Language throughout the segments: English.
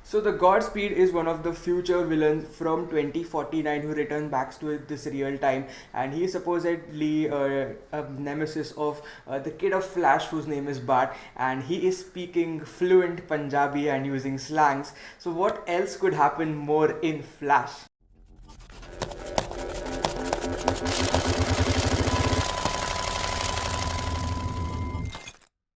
So the Godspeed is one of the future villains from 2049 who returns back to this real time, and he is supposedly a nemesis of the kid of Flash whose name is Bart, and he is speaking fluent Punjabi and using slangs. So what else could happen more in Flash?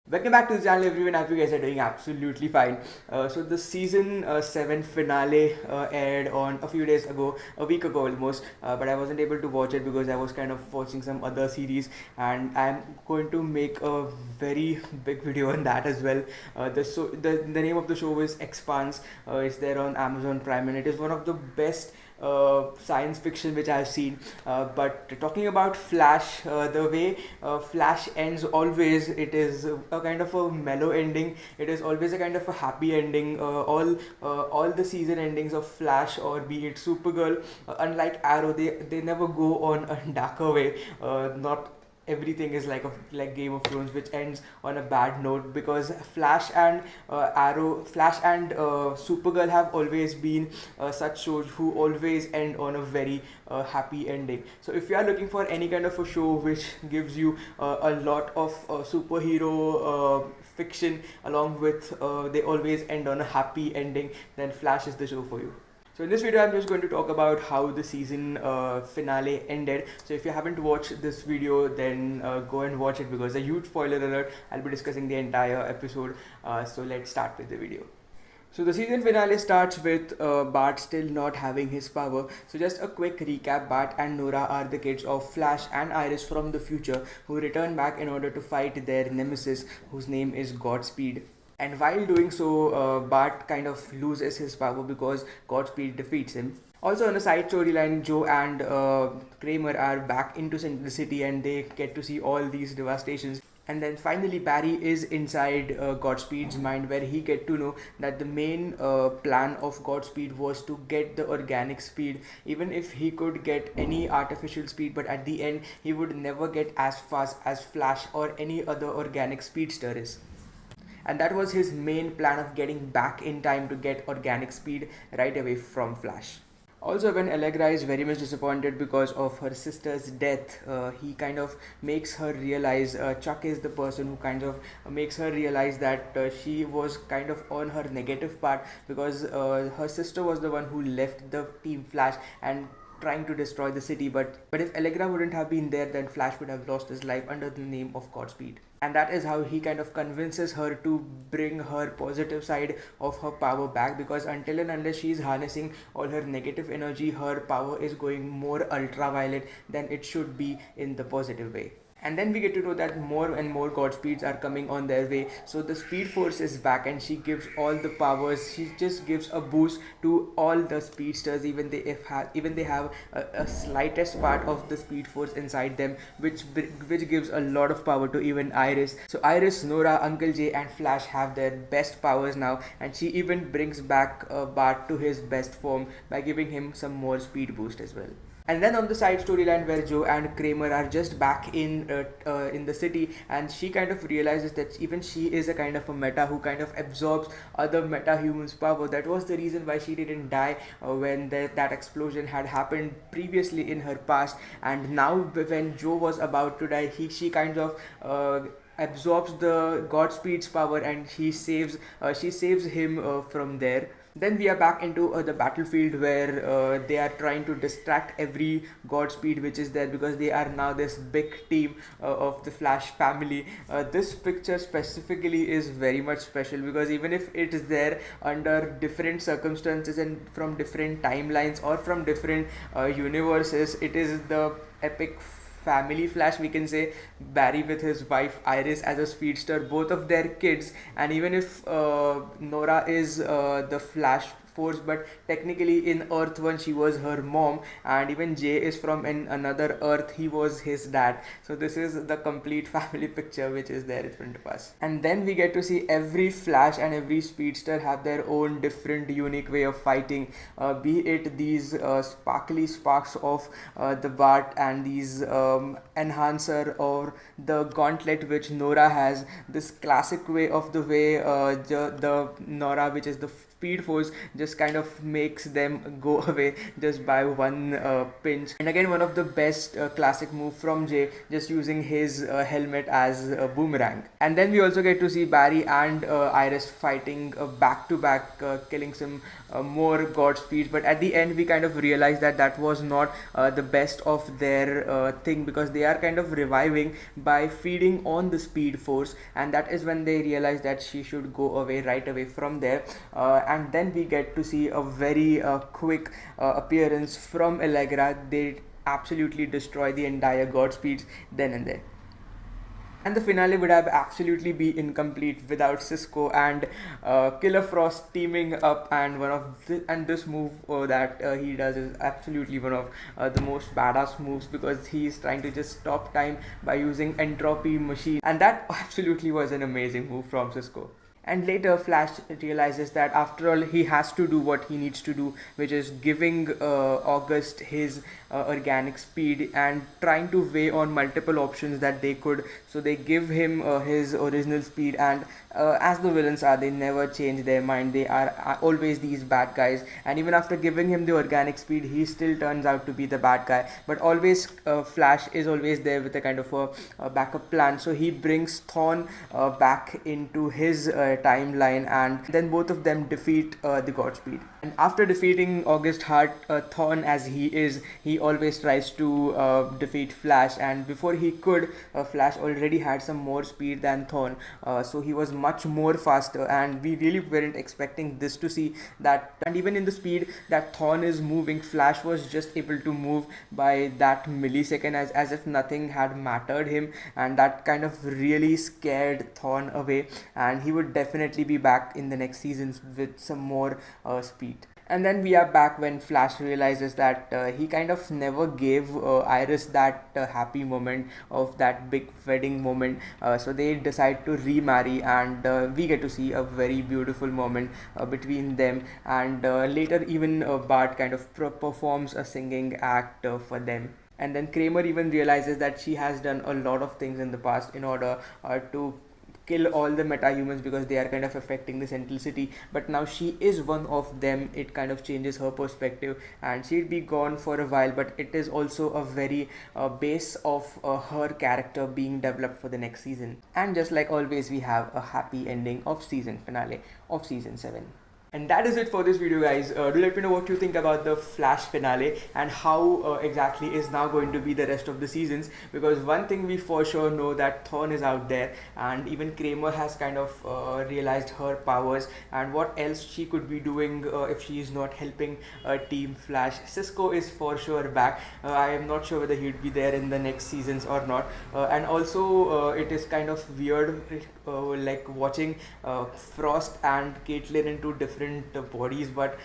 Welcome back to the channel everyone, I hope you guys are doing absolutely fine. So the season 7 finale aired on a few days ago, a week ago almost, but I wasn't able to watch it because I was kind of watching some other series, and I'm going to make a very big video on that as well. The name of the show is Expanse. It's there on Amazon Prime, and it is one of the best science fiction which I've seen. But talking about Flash, the way Flash ends always, it is a kind of a mellow ending. It is always a kind of a happy ending. All the season endings of Flash, or be it Supergirl, unlike Arrow, they never go on a darker way. Not everything is like Game of Thrones, which ends on a bad note, because Flash and Supergirl have always been such shows who always end on a very happy ending. So if you are looking for any kind of a show which gives you a lot of superhero fiction, along with they always end on a happy ending, then Flash is the show for you. So in this video, I'm just going to talk about how the season finale ended. So if you haven't watched this video, then go and watch it, because a huge spoiler alert. I'll be discussing the entire episode. So let's start with the video. So the season finale starts with Bart still not having his power. So just a quick recap: Bart and Nora are the kids of Flash and Iris from the future, who return back in order to fight their nemesis, whose name is Godspeed. And while doing so, Bart kind of loses his power because Godspeed defeats him. Also, on a side storyline, Joe and Kramer are back into the city, and they get to see all these devastations. And then finally, Barry is inside Godspeed's mind, where he get to know that the main plan of Godspeed was to get the organic speed. Even if he could get any artificial speed, but at the end he would never get as fast as Flash or any other organic speedster is. And that was his main plan of getting back in time to get organic speed right away from Flash. Also, when Allegra is very much disappointed because of her sister's death, he kind of makes her realize, Chuck is the person who kind of makes her realize that she was kind of on her negative part, because her sister was the one who left the Team Flash and trying to destroy the city. But if Allegra wouldn't have been there, then Flash would have lost his life under the name of Godspeed. And that is how he kind of convinces her to bring her positive side of her power back, because until and unless she is harnessing all her negative energy, her power is going more ultraviolet than it should be in the positive way. And then we get to know that more and more Godspeeds are coming on their way. So the Speed Force is back, and she gives all the powers. She just gives a boost to all the speedsters, even they have a slightest part of the Speed Force inside them, which gives a lot of power to even Iris. So Iris, Nora, Uncle Jay, and Flash have their best powers now, and she even brings back Bart to his best form by giving him some more speed boost as well. And then on the side storyline, where Joe and Kramer are just back in the city, and she kind of realizes that even she is a kind of a meta who kind of absorbs other meta humans' power. That was the reason why she didn't die when that explosion had happened previously in her past. And now when Joe was about to die, she kind of absorbs the Godspeed's power, and she saves him from there. Then we are back into the battlefield, where they are trying to distract every Godspeed which is there, because they are now this big team of the Flash family. This picture specifically is very much special, because even if it is there under different circumstances and from different timelines or from different universes, it is the epic family Flash, we can say. Barry with his wife Iris as a speedster, both of their kids. And even if Nora is the Flash force, but technically in Earth 1 she was her mom, and even Jay is from another Earth, he was his dad. So this is the complete family picture which is there in front of us. And then we get to see every Flash and every Speedster have their own different unique way of fighting, be it these sparkly sparks of the Bart and these enhancer, or the gauntlet which Nora has, this classic way of the way the Nora, which is the Speed Force, just kind of makes them go away just by one pinch. And again, one of the best classic move from Jay, just using his helmet as a boomerang. And then we also get to see Barry and Iris fighting back to back, killing some more Godspeed, but at the end we kind of realize that that was not the best of their thing, because they are kind of reviving by feeding on the Speed Force, and that is when they realize that she should go away right away from there. And then we get to see a very quick appearance from Allegra. They absolutely destroy the entire Godspeeds then and there. And the finale would have absolutely be incomplete without Cisco and Killer Frost teaming up, and this move that he does is absolutely one of the most badass moves, because he is trying to just stop time by using entropy machine, and that absolutely was an amazing move from Cisco. And later Flash realizes that after all he has to do what he needs to do, which is giving August his organic speed and trying to weigh on multiple options that they could. So they give him his original speed, and as the villains are, they never change their mind. They are always these bad guys, and even after giving him the organic speed, he still turns out to be the bad guy. But always Flash is always there with a kind of a backup plan. So he brings Thawne back into his timeline, and then both of them defeat the Godspeed. And after defeating August Hart, Thawne as he is, he always tries to defeat Flash, and before he could, Flash already had some more speed than Thawne, so he was much more faster, and we really weren't expecting this to see that. And even in the speed that Thawne is moving, Flash was just able to move by that millisecond, as if nothing had mattered him, and that kind of really scared Thawne away, and he would definitely be back in the next seasons with some more speed. And then we are back when Flash realizes that he kind of never gave Iris that happy moment of that big wedding moment. So they decide to remarry, and we get to see a very beautiful moment between them. And later even Bart kind of performs a singing act for them. And then Kramer even realizes that she has done a lot of things in the past in order to kill all the metahumans, because they are kind of affecting the Central City, but now she is one of them. It kind of changes her perspective, and she'd be gone for a while, but it is also a very base of her character being developed for the next season. And just like always, we have a happy ending of season finale of season 7. And that is it for this video, guys. Do let me know what you think about the Flash finale and how exactly is now going to be the rest of the seasons, because one thing we for sure know that Thawne is out there, and even Kramer has kind of realized her powers and what else she could be doing if she is not helping Team Flash. Cisco is for sure back. I am not sure whether he'd be there in the next seasons or not, and also it is kind of weird like watching Frost and Caitlin into different bodies, but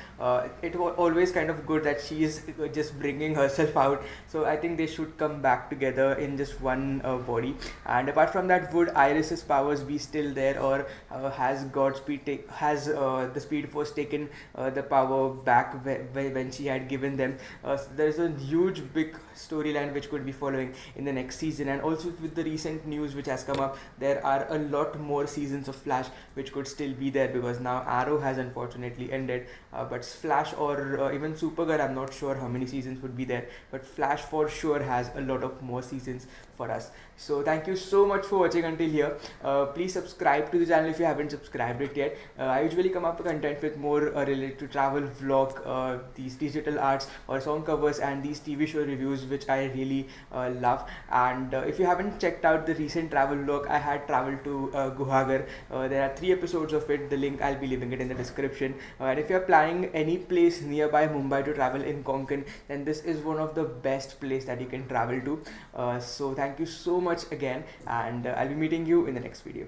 it was always kind of good that she is just bringing herself out. So I think they should come back together in just one body. And apart from that, would Iris's powers be still there, or has Godspeed has the Speed Force taken the power back when she had given them? There's a huge big storyline which could be following in the next season. And also with the recent news which has come up, there are a lot more seasons of Flash which could still be there, because now Arrow has unfortunately ended, but Flash or even Supergirl, I'm not sure how many seasons would be there, but Flash for sure has a lot of more seasons for us. So thank you so much for watching until here. Please subscribe to the channel if you haven't subscribed it yet. I usually come up with content with more related to travel, vlog, these digital arts or song covers, and these TV show reviews which I really love. And if you haven't checked out the recent travel vlog, I had traveled to Guhagar. There are 3 episodes of it. The link I'll be leaving it in the description. And if you're planning any place nearby Mumbai to travel in Konkan, then this is one of the best place that you can travel to. So thank you so much again, and I'll be meeting you in the next video.